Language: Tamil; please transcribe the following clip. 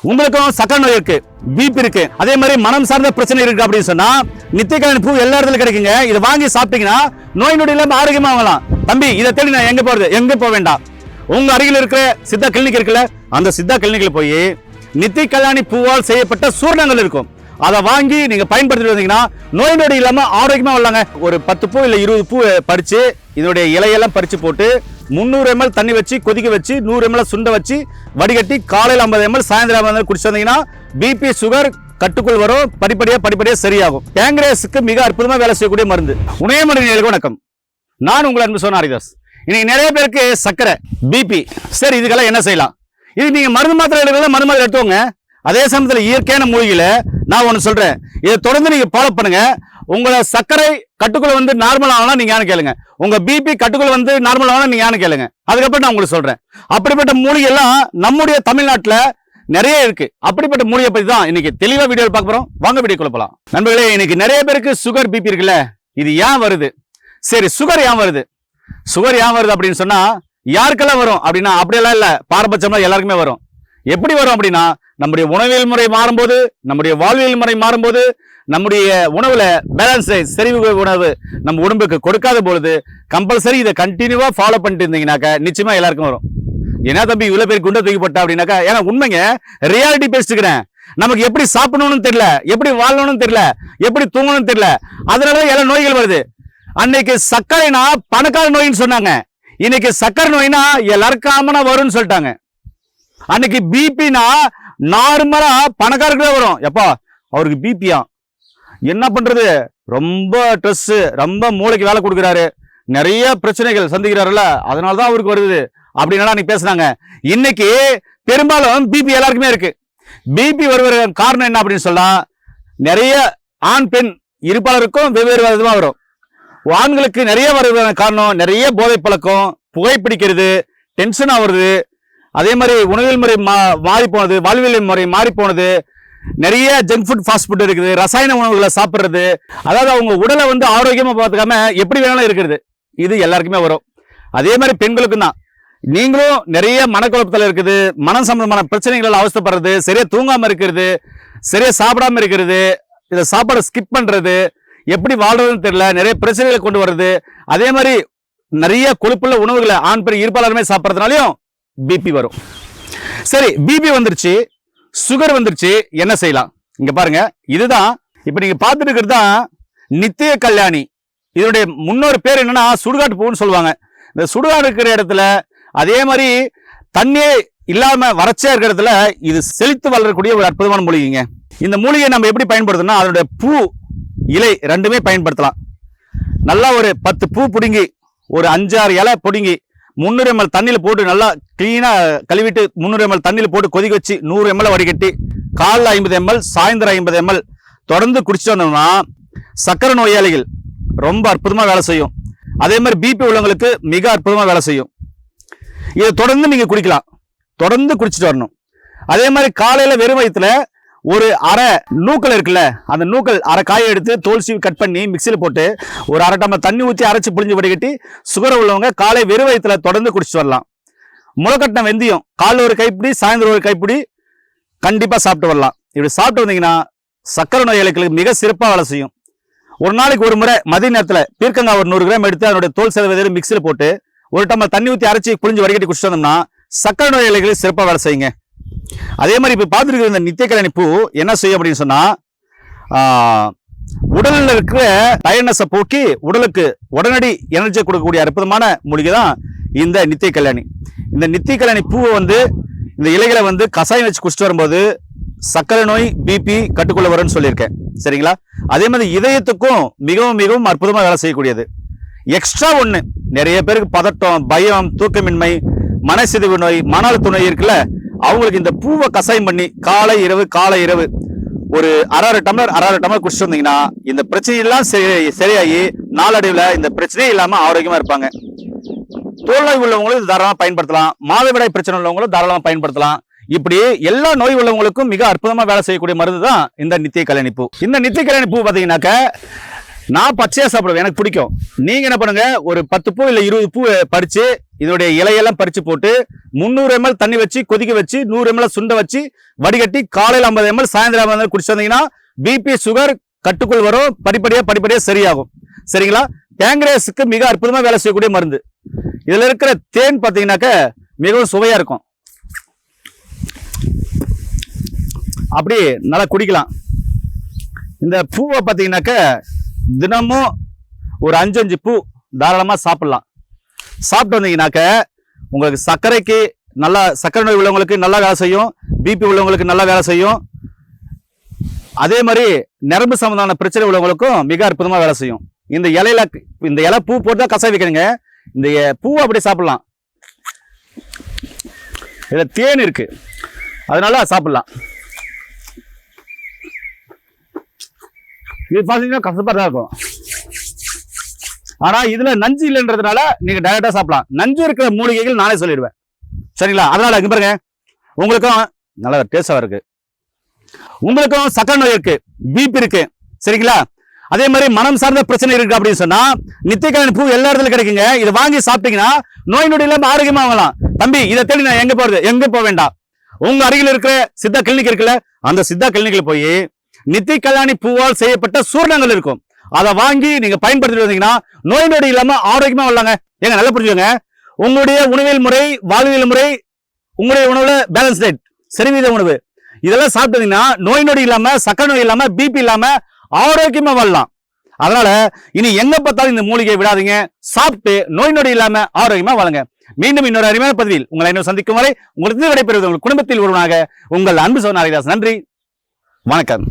உங்களுக்கும் சக்கரை நோய் இருக்கு, பிபி இருக்கு, அதே மாதிரி மனம் சார்ந்த பிரச்சனை இருக்கு அப்படின்னு சொன்னா நித்திய கல்யாணி பூ எல்லா இடத்துல கிடைக்குங்க. இதை வாங்கி சாப்பிட்டீங்கன்னா நோய் நொடி இல்லாம ஆரோக்கியமா வாங்கலாம். தம்பி, இதை தேடி நான் எங்க போறது? எங்க போக வேண்டாம். உங்க அருகில் இருக்கிற சித்தா கிளினிக் இருக்குல்ல, அந்த சித்தா கிளினிக்ல போய் நித்திய கல்யாணி பூவால் செய்யப்பட்ட சூர்ணங்கள் இருக்கும். அதை வாங்கி நீங்க பயன்படுத்திட்டு வந்தீங்கன்னா நோய் நொடி இல்லாம ஆரோக்கியமா வரலாங்க. ஒரு 10 பூ இல்ல 20 பூ பறிச்சு இதனுடைய இலையெல்லாம் பறிச்சு போட்டு 300 ml தண்ணி வச்சு கொதிக்க வச்சு 100 ml சுண்ட வச்சு வடிகட்டி காலையில் 50 ml சாயந்தரம் 50 ml குடிச்சு வந்தீங்கன்னா பிபி சுகர் கட்டுக்குள் வரும். படிப்படியா சரியாகும். பேங்க்ரேஸுக்கு மிக அற்புதமா வேலை செய்யக்கூடிய மருந்து. உணயமருந்துகளுக்கு வணக்கம். நான் உங்கள் அன்பு சோனா ஹரிதாஸ். இன்னைக்கு நிறைய பேருக்கு சக்கரை, பிபி. சரி, இதுக்கெல்லாம் என்ன செய்யலாம்? இது நீங்க மருந்து மாத்திரை எடுக்கிறத மருந்து மாத்திரை எடுத்துவோங்க. அதே சமயத்தில் இயற்கையான மூலிகையில நான் ஒன்று சொல்றேன், இதை தொடர்ந்து நீங்க ஃபாலோ பண்ணுங்க. உங்களை சர்க்கரை கட்டுக்குள்ள வந்து நார்மல் ஆகலாம், நீங்க யானு கேளுங்க. உங்க பிபி கட்டுக்குள்ள வந்து நார்மல் ஆகலாம், நீங்க யானு கேளுங்க. அதுக்கப்புறம் நான் உங்களுக்கு சொல்றேன். அப்படிப்பட்ட மூலிகை எல்லாம் நம்முடைய தமிழ்நாட்டுல நிறைய இருக்கு. அப்படிப்பட்ட மூலிகை பத்தி தான் இன்னைக்கு தெளிவா வீடியோ பார்க்க போறோம். வாங்க வீடியோ குழப்பலாம். நண்பர்களே, இன்னைக்கு நிறைய பேருக்கு சுகர், பிபி இருக்குல்ல, இது ஏன் வருது? சரி, சுகர் ஏன் வருது? சுகர் ஏன் வருது அப்படின்னு சொன்னா யாருக்கெல்லாம் வரும் அப்படின்னா அப்படியெல்லாம் இல்ல, பாரபட்சமா எல்லாருக்குமே வரும். எப்படி வரும் அப்படின்னா நம்முடைய உணவியல் முறை மாறும்போது, நம்முடைய வாழ்வியல் முறை மாறும்போது, நம்முடைய உணவுல பேலன்ஸ் செறிவு உணவு நம்ம உடம்புக்கு கொடுக்காத பொழுது கம்பல்சரி இதை கண்டினியூவா ஃபாலோ பண்ணிட்டு இருந்தீங்கன்னாக்கா நிச்சயமா எல்லாருக்கும் வரும். என்ன தம்பி இவ்வளவு பேர் குண்டை தூக்கி போட்டா அப்படின்னாக்கா, ஏன்னா உண்மைங்க, ரியாலிட்டி பேசிட்டுக்கிறேன். நமக்கு எப்படி சாப்பிடணும்னு தெரியல, எப்படி வாழணும்னு தெரியல, எப்படி தூங்கணும்னு தெரியல. அதனாலதான் எல்லா நோய்கள் வருது. அன்னைக்கு சர்க்கரைனா பணக்கார நோயின்னு சொன்னாங்க, இன்னைக்கு சர்க்கரை நோய்னா எல்லாருக்கும் காமனா வரும்னு சொல்லிட்டாங்க. அன்னைக்கு பிபினா நார்மலா பணக்காரர்களே வரும். எப்பா அவருக்கு பிபியா, என்ன பண்றது, ரொம்ப ஸ்ட்ரெஸ், ரொம்ப மூளைக்கு வேலை கொடுக்குறாரு, நிறைய பிரச்சனைகள் சந்திக்கிறாருல்ல, அதனாலதான் அவருக்கு வருது அப்படின்னு அன்னைக்கு பேசுனாங்க. இன்னைக்கு பெரும்பாலும் பிபி எல்லாருக்குமே இருக்கு. பிபி வருவ காரணம் என்ன அப்படின்னு சொல்லா, நிறைய ஆண் பெண் இருப்பாளருக்கும் வெவ்வேறு விதமா வரும். ஆண்களுக்கு நிறைய வருவதற்கான காரணம் நிறைய போதை பழக்கம், புகைப்பிடிக்கிறது, டென்ஷன் ஆகுறது, அதே மாதிரி உணவியல் முறை மாறி போனது, வாழ்வியல் முறை மாறி போனது, நிறைய ஜங்க் ஃபுட், ஃபாஸ்ட் ஃபுட் இருக்குது, ரசாயன உணவுகளை சாப்பிட்றது, அதாவது அவங்க உடலை வந்து ஆரோக்கியமா பார்த்துக்காம எப்படி வேணாலும் இருக்கிறது. இது எல்லாருக்குமே வரும். அதே மாதிரி பெண்களுக்கும் தான். நீங்களும் நிறைய மனக்குழப்பத்தில் இருக்குது, மனம் சம்பந்தமான பிரச்சனைகள் அவஸ்தைப்படுறது, சரியா தூங்காம இருக்கிறது, சரியா சாப்பிடாம இருக்கிறது, இதை சாப்பாடை ஸ்கிப் பண்றது, எப்படி வாழ்றதுன்னு தெரியல, நிறைய பிரச்சனைகளை கொண்டு வர்றது, அதே மாதிரி நிறைய கொழுப்புள்ள உணவுகளை ஆண் பெண் இருப்பாளருமே சாப்பிட்றதுனாலையும் பிபி வரும். சரி, பிபி வந்துருச்சு, சுகர் வந்துருச்சு, என்ன செய்யலாம்? இங்க பாருங்க, இதுதான் இப்ப நீங்க பார்த்துட்டு இருக்கிறது தான் நித்திய கல்யாணி. இதனுடைய முன்னொரு பேர் என்னன்னா சுடுகாட்டு பூன்னு சொல்லுவாங்க. இந்த சுடுகாடு இருக்கிற இடத்துல, அதே மாதிரி தண்ணியே இல்லாம வறட்சியா இருக்கிற இடத்துல இது செழித்து வளரக்கூடிய ஒரு அற்புதமான மூலிகைங்க. இந்த மூலிகையை நம்ம எப்படி பயன்படுத்தணும்னா, அதனுடைய பூ, இலை ரெண்டுமே பயன்படுத்தலாம். நல்லா ஒரு 10 பூ பிடுங்கி, ஒரு 5-6 இலை பிடுங்கி 300 ml தண்ணியில் போட்டு நல்லா கிளீனா கழுவிட்டு 300 ml தண்ணியில் போட்டு கொதிக்க வச்சு 100 ml வடிகட்டி காலைல 50 ml சாயந்தரம் 50 ml தொடர்ந்து குடிச்சிட்டு வந்தோம்னா சக்கரை நோயாளிகள் ரொம்ப அற்புதமா வேலை செய்யும். அதே மாதிரி பிபி உள்ளவங்களுக்கு மிக அற்புதமா வேலை செய்யும். இதை தொடர்ந்து நீங்க குடிக்கலாம், தொடர்ந்து குடிச்சிட்டு வரணும். அதே மாதிரி காலையில வெறும் வயிற்றுல ஒரு அரை நூக்கல் இருக்குல்ல, அந்த நூக்கல் அரை காயை எடுத்து தோல் சீவி கட் பண்ணி மிக்சியில் போட்டு ஒரு அரை டம்ளர் தண்ணி ஊற்றி அரைச்சி புளிஞ்சு வடிகட்டி சுகர் உள்ளவங்க காலை வெறும் வயிற்றுல தொடர்ந்து குடிச்சிட்டு வரலாம். முளைக்கட்டின வெந்தயம் காலைல ஒரு கைப்பிடி, சாயந்தரம் ஒரு கைப்பிடி கண்டிப்பா சாப்பிட்டு வரலாம். இப்படி சாப்பிட்டு வந்தீங்கன்னா சக்கரை நோயாளிகளுக்கு மிக சிறப்பாக வேலை செய்யும். ஒரு நாளைக்கு ஒரு முறை மதிய நேரத்தில் பீர்க்கங்காய் ஒரு 100 கிராம் எடுத்து அதனுடைய தோல் செலவு மிக்சியில் போட்டு ஒரு டம்ளர் தண்ணி ஊற்றி அரைச்சி புளிஞ்சு வடிகட்டி குடிச்சிட்டு வந்தோம்னா சக்கரை நோயாளிகளுக்கு சிறப்பாக வேலை செய்யுங்க. அதே மாதிரி இப்ப பார்த்துருக்கிற இந்த நித்திய கல்யாணி பூ என்ன செய்யும் அப்படின்னு சொன்னா, உடலில் இருக்கிற டயர்னஸை போக்கி உடலுக்கு உடனடி எனர்ஜி கொடுக்கக்கூடிய அற்புதமான மூலிகை தான் இந்த நித்திய கல்யாணி. இந்த நித்திய கல்யாணி பூவை வந்து இந்த இலைகளை வந்து கசாயம் வச்சு குடிச்சிட்டு வரும்போது சக்கரை நோய், பிபி கட்டுக்குள்ள வரும்னு சொல்லியிருக்கேன். சரிங்களா? அதே மாதிரி இதயத்துக்கும் மிகவும் மிகவும் அற்புதமா வேலை செய்யக்கூடியது. எக்ஸ்ட்ரா ஒண்ணு, நிறைய பேருக்கு பதட்டம், பயம், தூக்கமின்மை, மனசிதைவு நோய், மன அழுத்த நோய் இருக்குல்ல, அவங்களுக்கு இந்த பூவை கசாயம் பண்ணி காலை இரவு ஒரு அரை டம்ளர் குடிச்சிட்டு வந்தீங்கன்னா இந்த பிரச்சனையெல்லாம் சரியாகி நாளடைவில் இந்த பிரச்சனையே இல்லாம ஆரோக்கியமா இருப்பாங்க. தோல் நோய் உள்ளவங்களும் இது தாராளமா பயன்படுத்தலாம், மாதவிடாய் பிரச்சனை உள்ளவங்களும் தாராளமா பயன்படுத்தலாம். இப்படி எல்லா நோய் உள்ளவங்களுக்கும் மிக அற்புதமா வேலை செய்யக்கூடிய மருந்து தான் இந்த நித்திய கல்யாணி பூ. இந்த நித்திய கல்யாணி பூ பாத்தீங்கன்னாக்க நான் பச்சையா சாப்பிடுவேன், எனக்கு பிடிக்கும். நீங்க என்ன பண்ணுங்க, ஒரு 10 பூ இல்ல 20 பூ பறிச்சு இதனுடைய இலையெல்லாம் பறிச்சு போட்டு 300 ml தண்ணி வச்சு கொதிக்க வச்சு 100 ml சுண்ட வச்சு வடிகட்டி காலையில் 50 ml சாயந்தரம் 50 ml குடிச்சு வந்தீங்கன்னா பிபி சுகர் கட்டுக்குள் வரும், படிப்படியா சரியாகும். சரிங்களா? பேங்க்ரியாஸுக்கு மிக அற்புதமா வேலை செய்யக்கூடிய மருந்து. இதுல இருக்கிற தேன் பாத்தீங்கன்னாக்க மிகவும் சுவையா இருக்கும். அப்படி நல்லா குடிக்கலாம். இந்த பூவை பாத்தீங்கன்னாக்க தினமும் ஒரு 5 பூ தாராளமா சாப்பிடலாம். சாப்பிட்டு வந்தீங்கன்னாக்க உங்களுக்கு சர்க்கரை நோய் உள்ளவங்களுக்கு நல்லா வேலை செய்யும், பிபி உள்ளவங்களுக்கு நல்லா வேலை செய்யும். அதே மாதிரி நரம்பு சம்பந்தமான பிரச்சனை உள்ளவங்களுக்கும் மிக அற்புதமா வேலை செய்யும். இந்த இலை பூ போட்டு தான் கசாயம் வைக்கிறீங்க, இந்த பூவை அப்படியே சாப்பிடலாம். இதுல தேன் இருக்கு, அதனால சாப்பிடலாம். இது பாத்தீங்கன்னா கசப்பா தான் இருக்கும். ஆனா இதுல நஞ்சு இல்லைன்றதுனால நீங்க டைரக்டா சாப்பிடலாம். நஞ்சு இருக்கிற மூலிகைகள் நானே சொல்லிடுவேன். சரிங்களா? அதனால இங்க பாருங்க, உங்களுக்கும் நல்ல டேஸ்டா இருக்கு, உங்களுக்கும் சக்கரை நோய் இருக்கு, பிபி இருக்கு. சரிங்களா? அதே மாதிரி மனம் சார்ந்த பிரச்சனை இருக்கு அப்படின்னு சொன்னா நித்தியக்கல்யாணி பூ எல்லா இடத்துல கிடைக்குங்க. இதை வாங்கி சாப்பிட்டீங்கன்னா நோய் நொடி இல்லாம ஆரோக்கியமா ஆகலாம். தம்பி, இதை தேடி நான் எங்க போறது? எங்க போக வேண்டாம். உங்க அருகில் இருக்கிற சித்தா கிளினிக் இருக்குல்ல, அந்த சித்தா கிளினிக்ல போய் நித்தியக்கல்யாணி பூவால் செய்யப்பட்ட சூர்ணங்கள் இருக்கும், அதை வாங்கி நீங்க பயன்படுத்திட்டு வந்தீங்கன்னா நோய் நொடி இல்லாம ஆரோக்கியமா வரலாங்க. ஏங்க நல்லா புரிஞ்சுக்கோங்க, உங்களுடைய உணவியல் முறை, வாழ்வியல் முறை, உங்களுடைய உணவுல பேலன்ஸ் டயட், சரிவித உணவு, இதெல்லாம் சாப்பிட்டீங்கன்னா நோய் நொடி இல்லாம, சக்கரை நோய் இல்லாம, பிபி இல்லாம ஆரோக்கியமா வாழலாம். அதனால இனி எங்க பார்த்தாலும் இந்த மூலிகையை விடாதீங்க, சாப்பிட்டு நோய் நொடி இல்லாம ஆரோக்கியமா வாழுங்க. மீண்டும் இன்னொரு அருமையான பதிவில் உங்களை இன்னும் சந்திக்கும் வரை உங்களுக்கு விடைபெறுவது உங்கள் குடும்பத்தில் ஒருவனாக உங்கள் அன்பு சோதனை. நன்றி, வணக்கம்.